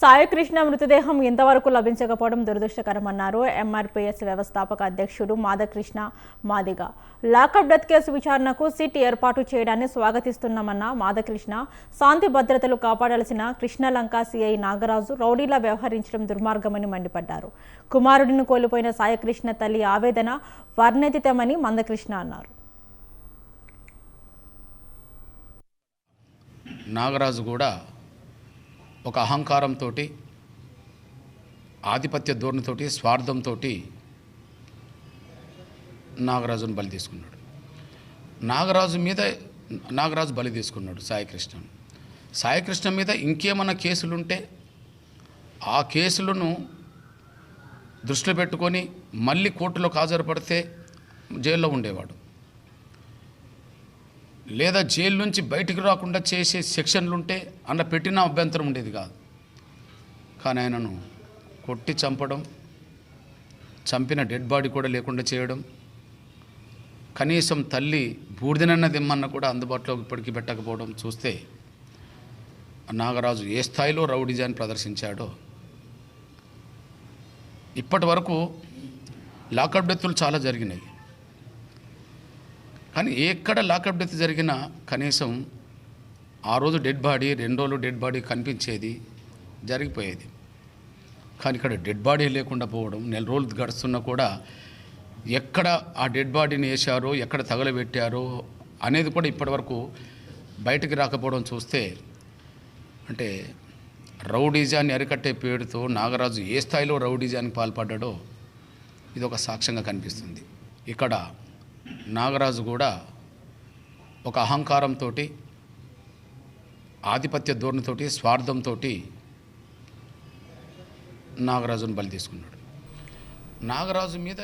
సాయికృష్ణ మృతదేహం ఇంతవరకు లభించకపోవడం దురదృష్టకరమన్నారు ఎంఆర్పీఎస్ వ్యవస్థాపక అధ్యక్షుడు మాధకృష్ణ మాదిగ. లాకప్ డెత్ కేసు విచారణకు సిట్ ఏర్పాటు చేయడాన్ని స్వాగతిస్తున్నామన్న మాధకృష్ణ, శాంతి భద్రతలు కాపాడాల్సిన కృష్ణలంక సిఐ నాగరాజు రౌడీలా వ్యవహరించడం దుర్మార్గమని మండిపడ్డారు. కుమారుడిని కోల్పోయిన సాయికృష్ణ తల్లి ఆవేదన వర్ణితమని మందకృష్ణ అన్నారు. నాగరాజు కూడా ఒక అహంకారంతో, ఆధిపత్య ధోరణితో, స్వార్థంతో నాగరాజును బలి తీసుకున్నాడు. నాగరాజు బలి తీసుకున్నాడు సాయికృష్ణ మీద ఇంకేమన్నా కేసులుంటే ఆ కేసులను దృష్టిలో పెట్టుకొని మళ్ళీ కోర్టులోకి హాజరుపడితే జైల్లో ఉండేవాడు, లేదా జైలు నుంచి బయటికి రాకుండా చేసే సెక్షన్లుంటే అన్న పెట్టిన అభ్యంతరం ఉండేది కాదు. కానీ ఆయనను కొట్టి చంపడం, చంపిన డెడ్ బాడీ కూడా లేకుండా చేయడం, కనీసం తల్లి బూడిదనన్న దిమ్మన్న కూడా అందుబాటులో ఇప్పటికీ పెట్టకపోవడం చూస్తే నాగరాజు ఏ స్థాయిలో రౌడీజాన్ని ప్రదర్శించాడో. ఇప్పటి వరకు లాకప్ డెత్తులు చాలా జరిగినాయి, కానీ ఎక్కడ లాకప్ డెత్ జరిగినా కనీసం ఆ రోజు డెడ్ బాడీ, 2 రోజులు డెడ్ బాడీ కనిపించేది, జరిగిపోయేది. కానీ ఇక్కడ డెడ్ బాడీ లేకుండా పోవడం, 4 రోజులు గడుస్తున్నా కూడా ఎక్కడ ఆ డెడ్ బాడీని వేశారో, ఎక్కడ తగలబెట్టారో అనేది కూడా ఇప్పటివరకు బయటికి రాకపోవడం చూస్తే, అంటే రౌడీజాన్ని అరికట్టే పేరుతో నాగరాజు ఏ స్థాయిలో రౌడీజానికి పాల్పడ్డాడో ఇది ఒక సాక్ష్యంగా కనిపిస్తుంది. ఇక్కడ నాగరాజు కూడా ఒక అహంకారంతో, ఆధిపత్య ధోరణితో, స్వార్థంతో నాగరాజును బలి తీసుకున్నాడు. నాగరాజు మీద